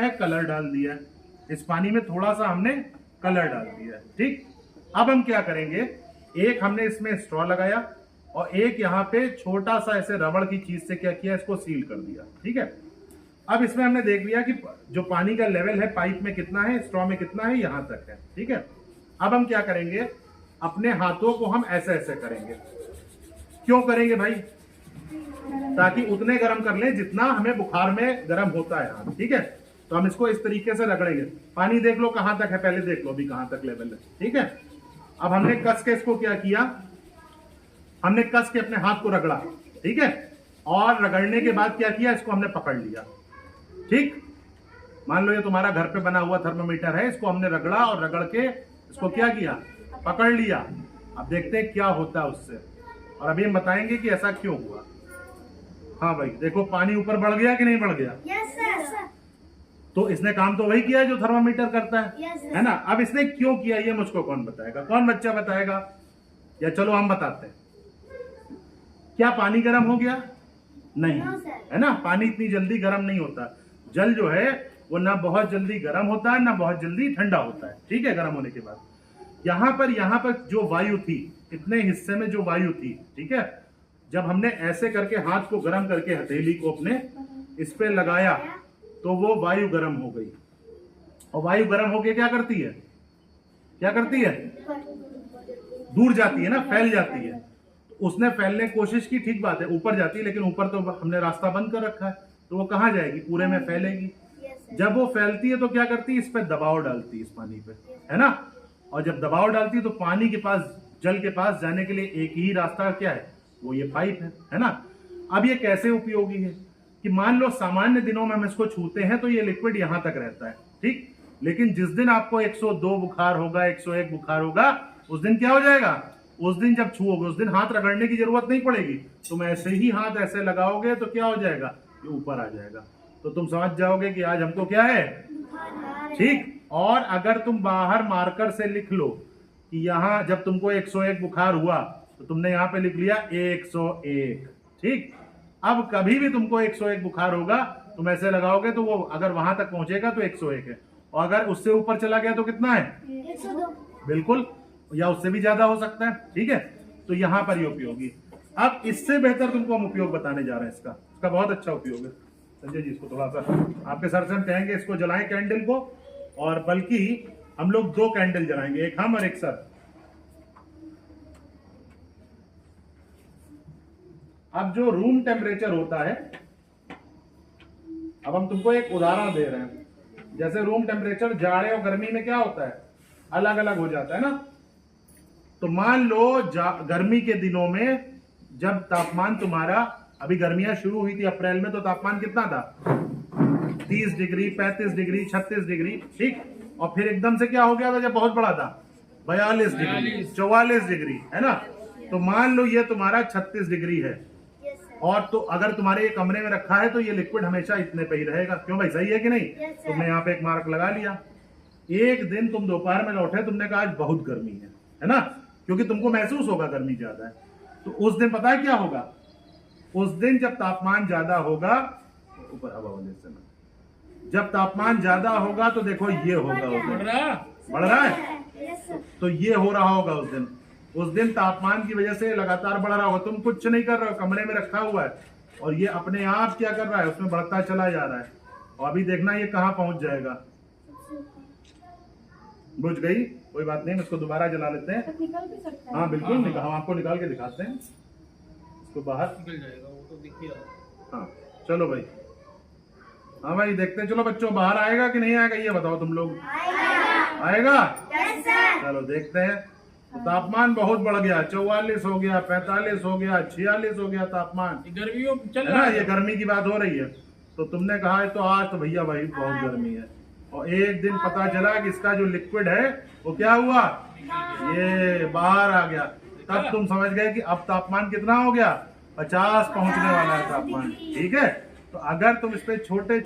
है कलर डाल दिया, इस पानी में थोड़ा सा हमने कलर डाल दिया। ठीक, अब हम क्या करेंगे, एक हमने इसमें स्ट्रॉ लगाया और एक यहाँ पे छोटा सा ऐसे रबड़ की चीज से क्या किया, इसको सील कर दिया। ठीक है, अब इसमें हमने देख लिया कि जो पानी का लेवल है पाइप में कितना है, स्ट्रॉ में कितना है, यहां तक है। ठीक है, अब हम क्या करेंगे, अपने हाथों को हम ऐसे ऐसे करेंगे। क्यों करेंगे भाई, ताकि उतने गर्म कर लें जितना हमें बुखार में गर्म होता है हाथ। ठीक है, तो हम इसको इस तरीके से रगड़ेंगे। पानी देख लो कहां तक है, पहले देख लो अभी कहां तक लेवल है। ठीक है, अब हमने कस के इसको क्या किया, हमने कस के अपने हाथ को रगड़ा। ठीक है, और रगड़ने के बाद क्या किया, इसको हमने पकड़ लिया। ठीक, मान लो ये तुम्हारा घर पे बना हुआ थर्मोमीटर है, इसको हमने रगड़ा और रगड़ के इसको क्या किया, पकड़ लिया। अब देखते हैं क्या होता है उससे, और अभी हम बताएंगे कि ऐसा क्यों हुआ। हाँ भाई देखो, पानी ऊपर बढ़ गया कि नहीं बढ़ गया? Yes sir. तो इसने काम तो वही किया जो थर्मामीटर करता है, है ना। अब इसने क्यों किया ये मुझको कौन बताएगा, कौन बच्चा बताएगा, या चलो हम बताते हैं। क्या पानी गर्म हो गया? नहीं, है ना। पानी इतनी जल्दी गर्म नहीं होता। जल जो है वो ना बहुत जल्दी गर्म होता है ना बहुत जल्दी ठंडा होता है। ठीक है, गर्म होने के बाद यहाँ पर जो वायु थी, इतने हिस्से में जो वायु थी, ठीक है, जब हमने ऐसे करके हाथ को गर्म करके हथेली को अपने इस पे लगाया तो वो वायु गर्म हो गई। और वायु गर्म होके क्या करती है, क्या करती है, दूर जाती है ना, फैल जाती है। उसने फैलने की कोशिश की, ठीक बात है, ऊपर जाती है, लेकिन ऊपर तो हमने रास्ता बंद कर रखा है, तो वो कहाँ जाएगी, पूरे में फैलेगी। जब वो फैलती है तो क्या करती है, इस पे दबाव डालती है, इस पानी पे, है ना। और जब दबाव डालती है तो पानी के पास, जल के पास जाने के लिए एक ही रास्ता क्या है, वो ये पाइप है ना। अब ये कैसे उपयोगी है कि मान लो सामान्य दिनों में हम इसको छूते हैं तो ये लिक्विड यहां तक रहता है, ठीक। लेकिन जिस दिन आपको 102 बुखार होगा, 101 बुखार होगा, उस दिन क्या हो जाएगा, उस दिन जब छूओगे उस दिन हाथ रगड़ने की जरूरत नहीं पड़ेगी। तुम ऐसे ही हाथ ऐसे लगाओगे तो क्या हो जाएगा, ये ऊपर आ जाएगा। तो तुम समझ जाओगे कि आज हमको क्या है, ठीक। और अगर तुम बाहर मार्कर से लिख लो कि यहाँ जब तुमको 101 बुखार हुआ तो तुमने यहाँ पे लिख लिया 101, ठीक। अब कभी भी तुमको 101 बुखार होगा, तुम ऐसे लगाओगे तो वो अगर वहां तक पहुंचेगा तो 101 है, और अगर उससे ऊपर चला गया तो कितना है, 102। बिल्कुल, या उससे भी ज्यादा हो सकता है, ठीक है। तो यहाँ पर ये उपयोगी। अब इससे बेहतर तुमको हम उपयोग बताने जा रहे हैं इसका बहुत अच्छा उपयोग है। संजय जी इसको थोड़ा सा आपके सर से हम कहेंगे इसको जलाएं कैंडल को, और बल्कि हम लोग 2 कैंडल जलाएंगे, एक हम और एक सर। अब जो रूम टेम्परेचर होता है, अब हम तुमको एक उदाहरण दे रहे हैं। जैसे रूम टेम्परेचर जाड़े और गर्मी में क्या होता है, अलग अलग हो जाता है ना। तो मान लो गर्मी के दिनों में जब तापमान तुम्हारा, अभी गर्मियां शुरू हुई थी अप्रैल में, तो तापमान कितना था, 30 डिग्री, 35 डिग्री, 36 डिग्री, ठीक। और फिर एकदम से क्या हो गया था जब बहुत बड़ा था, 42 डिग्री, 44 डिग्री, है ना। तो मान लो ये तुम्हारा 36 डिग्री है, और तो अगर तुम्हारे ये कमरे में रखा है तो ये लिक्विड हमेशा इतने पे ही रहेगा। क्यों भाई, सही है कि नहीं? तुमने यहाँ पे एक मार्क लगा लिया। एक दिन तुम दोपहर में लौटे, तुमने कहा आज बहुत गर्मी है ना, क्योंकि तुमको महसूस होगा गर्मी ज्यादा है। तो उस दिन पता है क्या होगा, उस दिन जब तापमान ज्यादा होगा, ऊपर हवा वाले से, जब तापमान ज्यादा होगा तो देखो ये होगा, बढ़ रहा है, तो ये हो रहा होगा उस दिन तापमान की वजह से लगातार बढ़ रहा होगा। तुम कुछ नहीं कर रहे हो, कमरे में रखा हुआ है, और ये अपने आप क्या कर रहा है, उसमें बढ़ता चला जा रहा है। और अभी देखना ये कहाँ पहुंच जाएगा, बुझ गई, कोई बात नहीं, इसको दोबारा जला लेते हैं। हाँ बिल्कुल, हम आपको निकाल के दिखाते हैं, इसको बाहर निकल जाएगा वो तो दिख ही रहा है। हाँ चलो भाई, हाँ भाई देखते हैं, चलो बच्चों बाहर आएगा कि नहीं आएगा ये बताओ तुम लोग, आएगा? चलो देखते हैं। तो तापमान बहुत बढ़ गया, 44 हो गया, 45 हो गया, 46 हो गया तापमान, गर्मियों चल रहा है, ये गर्मी की बात हो रही है। तो तुमने कहा है तो आज तो भैया भाई बहुत गर्मी है, और एक दिन पता चला कि इसका जो लिक्विड है वो क्या हुआ, ये बाहर आ गया। तब तुम समझ गए कि अब तापमान कितना हो गया, 50 पहुंचने वाला है तापमान, ठीक है। तो अगर तुम इस पे छोटे